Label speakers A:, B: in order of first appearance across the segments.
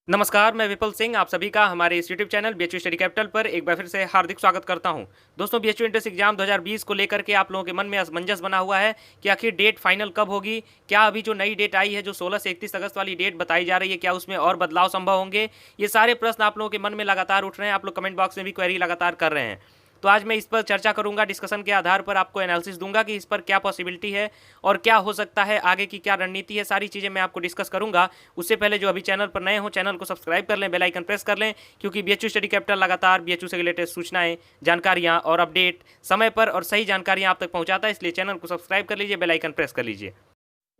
A: नमस्कार, मैं विपुल सिंह आप सभी का हमारे इस YouTube channel BHU study capital पर एक बार फिर से हार्दिक स्वागत करता हूं। दोस्तों, बीएचयू एंट्रेंस एग्जाम 2020 को लेकर के आप लोगों के मन में असमंजस बना हुआ है कि आखिर डेट फाइनल कब होगी। क्या अभी जो नई डेट आई है, जो 16 से 31 अगस्त वाली डेट बताई जा रही है, क्या उसमें और बदलाव संभव होंगे? ये सारे प्रश्न आप लोगों के मन में लगातार उठ रहे हैं। आप लोग कमेंट बॉक्स में भी क्वेरी लगातार कर रहे हैं। तो आज मैं इस पर चर्चा करूंगा, डिस्कशन के आधार पर आपको एनालिसिस दूंगा कि इस पर क्या पॉसिबिलिटी है और क्या हो सकता है, आगे की क्या रणनीति है, सारी चीज़ें मैं आपको डिस्कस करूंगा। उससे पहले जो अभी चैनल पर नए हो, चैनल को सब्सक्राइब कर लें, बेल आइकन प्रेस कर लें, क्योंकि बीएचयू स्टडी कैपिटल लगातार बीएचयू से रिलेटेड सूचनाएं, जानकारियां और अपडेट समय पर और सही जानकारियां आप तक पहुंचाता है। इसलिए चैनल को सब्सक्राइब कर लीजिए, बेल आइकन प्रेस कर लीजिए।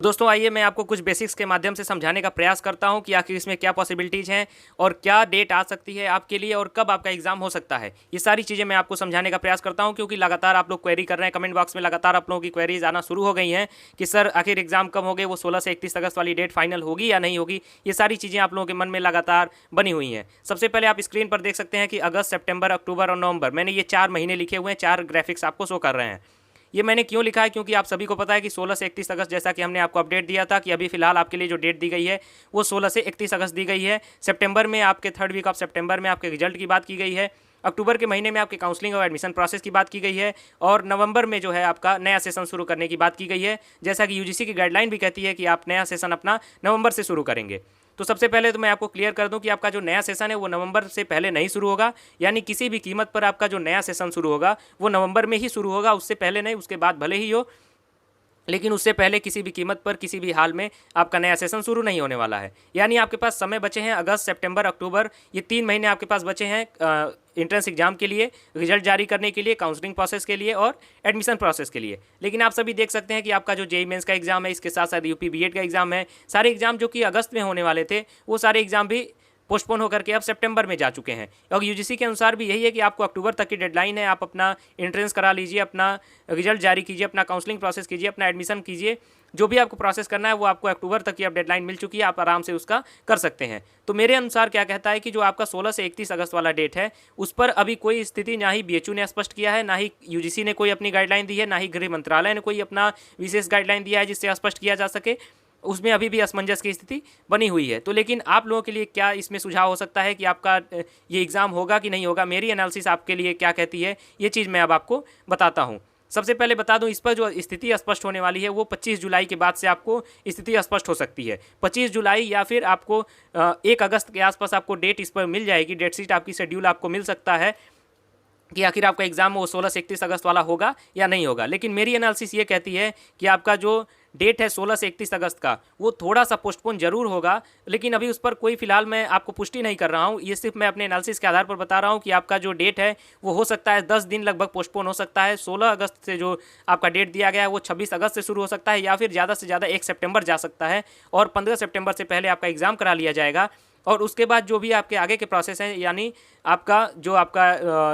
A: दोस्तों, आइए मैं आपको कुछ बेसिक्स के माध्यम से समझाने का प्रयास करता हूं कि आखिर इसमें क्या पॉसिबिलिटीज़ हैं और क्या डेट आ सकती है आपके लिए और कब आपका एग्जाम हो सकता है। ये सारी चीज़ें मैं आपको समझाने का प्रयास करता हूं, क्योंकि लगातार आप लोग क्वेरी कर रहे हैं कमेंट बॉक्स में। लगातार आप लोगों की क्वेरीज आना शुरू हो गई हैं कि सर आखिर एग्जाम कब होंगे, वो 16 से 31 अगस्त वाली डेट फाइनल होगी या नहीं होगी। ये सारी चीज़ें आप लोगों के मन में लगातार बनी हुई हैं। सबसे पहले आप स्क्रीन पर देख सकते हैं कि अगस्त, सितंबर, अक्टूबर और नवंबर, मैंने ये 4 महीने लिखे हुए हैं, 4 ग्राफिक्स आपको शो कर रहे हैं। ये मैंने क्यों लिखा है, क्योंकि आप सभी को पता है कि 16 से 31 अगस्त, जैसा कि हमने आपको अपडेट दिया था कि अभी फिलहाल आपके लिए जो डेट दी गई है वो 16 से 31 अगस्त दी गई है। सितंबर में आपके 3rd वीक ऑफ सितंबर में आपके रिजल्ट की बात की गई है। अक्टूबर के महीने में आपके काउंसलिंग और एडमिशन प्रोसेस की बात की गई है। और नवंबर में जो है आपका नया सेशन शुरू करने की बात की गई है, जैसा कि यूजीसी की गाइडलाइन भी कहती है कि आप नया सेशन अपना नवंबर से शुरू करेंगे। तो सबसे पहले तो मैं आपको क्लियर कर दूं कि आपका जो नया सेशन है वो नवंबर से पहले नहीं शुरू होगा। यानी किसी भी कीमत पर आपका जो नया सेशन शुरू होगा वो नवंबर में ही शुरू होगा, उससे पहले नहीं। उसके बाद भले ही हो, लेकिन उससे पहले किसी भी कीमत पर किसी भी हाल में आपका नया सेशन शुरू नहीं होने वाला है। यानी आपके पास समय बचे हैं अगस्त, सितंबर, अक्टूबर, ये 3 महीने आपके पास बचे हैं एंट्रेंस एग्जाम के लिए, रिजल्ट जारी करने के लिए, काउंसलिंग प्रोसेस के लिए और एडमिशन प्रोसेस के लिए। लेकिन आप सभी देख सकते हैं कि आपका जो जेईई मेंस का एग्जाम है, इसके साथ साथ यूपी बीएड का एग्जाम है, सारे एग्जाम जो कि अगस्त में होने वाले थे वो सारे एग्जाम भी पोस्टपोन होकर के अब सितंबर में जा चुके हैं। और यूजीसी के अनुसार भी यही है कि आपको अक्टूबर तक की डेडलाइन है। आप अपना एंट्रेंस करा लीजिए, अपना रिजल्ट जारी कीजिए, अपना काउंसलिंग प्रोसेस कीजिए, अपना एडमिशन कीजिए। जो भी आपको प्रोसेस करना है वो आपको अक्टूबर तक की अब डेडलाइन मिल चुकी है, आप आराम से उसका कर सकते हैं। तो मेरे अनुसार क्या कहता है कि जो आपका 16 से 31 अगस्त वाला डेट है उस पर अभी कोई स्थिति ना ही बीएचयू ने स्पष्ट किया है, ना ही यूजीसी ने कोई अपनी गाइडलाइन दी है, ना ही गृह मंत्रालय ने कोई अपना विशेष गाइडलाइन दिया है जिससे स्पष्ट किया जा सके। उसमें अभी भी असमंजस की स्थिति बनी हुई है। तो लेकिन आप लोगों के लिए क्या इसमें सुझाव हो सकता है कि आपका ये एग्ज़ाम होगा कि नहीं होगा, मेरी एनालिसिस आपके लिए क्या कहती है, ये चीज़ मैं अब आपको बताता हूँ। सबसे पहले बता दूं, इस पर जो स्थिति स्पष्ट होने वाली है वो 25 जुलाई के बाद से आपको स्थिति स्पष्ट हो सकती है। 25 जुलाई या फिर आपको 1 अगस्त के आसपास आपको डेट इस पर मिल जाएगी, डेट शीट आपकी शेड्यूल आपको मिल सकता है कि आखिर आपका एग्जाम वो 16 से 31 अगस्त वाला होगा या नहीं होगा। लेकिन मेरी एनालिसिस ये कहती है कि आपका जो डेट है 16 से 31 अगस्त का वो थोड़ा सा पोस्टपोन जरूर होगा, लेकिन अभी उस पर कोई फिलहाल मैं आपको पुष्टि नहीं कर रहा हूँ। ये सिर्फ मैं अपने एनालिसिस के आधार पर बता रहा हूँ कि आपका जो डेट है वो हो सकता है 10 दिन लगभग पोस्टपोन हो सकता है। 16 अगस्त से जो आपका डेट दिया गया है वो 26 अगस्त से शुरू हो सकता है, या फिर ज़्यादा से ज़्यादा 1 सितंबर जा सकता है और 15 सितंबर से पहले आपका एग्ज़ाम करा लिया जाएगा। और उसके बाद जो भी आपके आगे के प्रोसेस हैं, यानी आपका जो आपका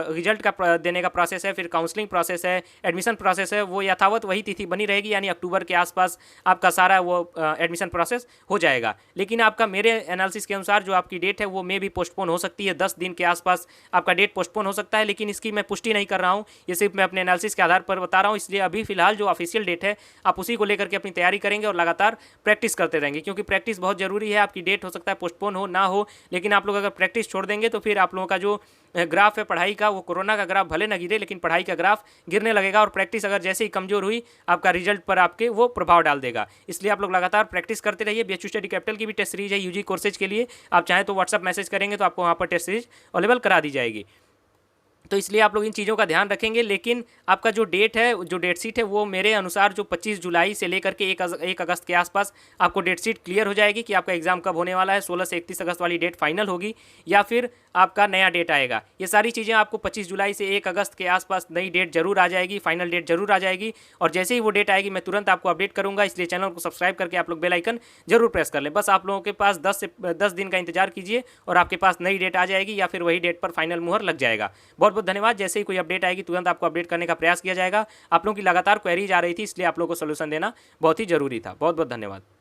A: रिजल्ट का देने का प्रोसेस है, फिर काउंसलिंग प्रोसेस है, एडमिशन प्रोसेस है, वो यथावत वही तिथि बनी रहेगी। यानी अक्टूबर के आसपास आपका सारा वो एडमिशन प्रोसेस हो जाएगा। लेकिन आपका मेरे एनालिसिस के अनुसार जो आपकी डेट है वो मे भी पोस्टपोन हो सकती है, 10 दिन के आसपास आपका डेट पोस्टपोन हो सकता है। लेकिन इसकी मैं पुष्टि नहीं कर रहा हूँ, ये सिर्फ मैं अपने एनालिसिस के आधार पर बता रहा हूँ। इसलिए अभी फिलहाल जो ऑफिशियल डेट है आप उसी को लेकर के अपनी तैयारी करेंगे और लगातार प्रैक्टिस करते रहेंगे, क्योंकि प्रैक्टिस बहुत जरूरी है। आपकी डेट हो सकता है पोस्टपोन हो ना हो, लेकिन आप लोग अगर प्रैक्टिस छोड़ देंगे तो फिर आप लोगों का जो ग्राफ है पढ़ाई का, वो कोरोना का ग्राफ भले ना गिरे लेकिन पढ़ाई का ग्राफ गिरने लगेगा। और प्रैक्टिस अगर जैसे ही कमजोर हुई आपका रिजल्ट पर आपके वो प्रभाव डाल देगा। इसलिए आप लोग लगातार प्रैक्टिस करते रहिए। बीएचयू स्टडी कैपिटल की भी टेस्ट सीरीज है यूजी कोर्सेज के लिए, आप चाहें तो व्हाट्सअप मैसेज करेंगे तो आपको वहाँ पर टेस्ट सीरीज अवेलेबल करा दी जाएगी। तो इसलिए आप लोग इन चीज़ों का ध्यान रखेंगे। लेकिन आपका जो डेट है, जो डेट शीट है, वो मेरे अनुसार जो 25 जुलाई से लेकर के 1 अगस्त के आसपास आपको डेट शीट क्लियर हो जाएगी कि आपका एग्जाम कब होने वाला है। 16 से 31 अगस्त वाली डेट फाइनल होगी या फिर आपका नया डेट आएगा। ये सारी चीज़ें आपको 25 जुलाई से 1 अगस्त के आसपास नई डेट जरूर आ जाएगी, फाइनल डेट जरूर आ जाएगी। और जैसे ही वो डेट आएगी मैं तुरंत आपको अपडेट करूँगा। इसलिए चैनल को सब्सक्राइब करके आप लोग बेल आइकन जरूर प्रेस कर लें। बस आप लोगों के पास 10 दिन का इंतजार कीजिए और आपके पास नई डेट आ जाएगी या फिर वही डेट पर फाइनल मुहर लग जाएगा। बहुत बहुत धन्यवाद। जैसे ही कोई अपडेट आएगी तुरंत आपको अपडेट करने का प्रयास किया जाएगा। आप लोगों की लगातार क्वेरीज आ रही थी, इसलिए आप लोगों को सोल्यूशन देना बहुत ही जरूरी था। बहुत बहुत धन्यवाद।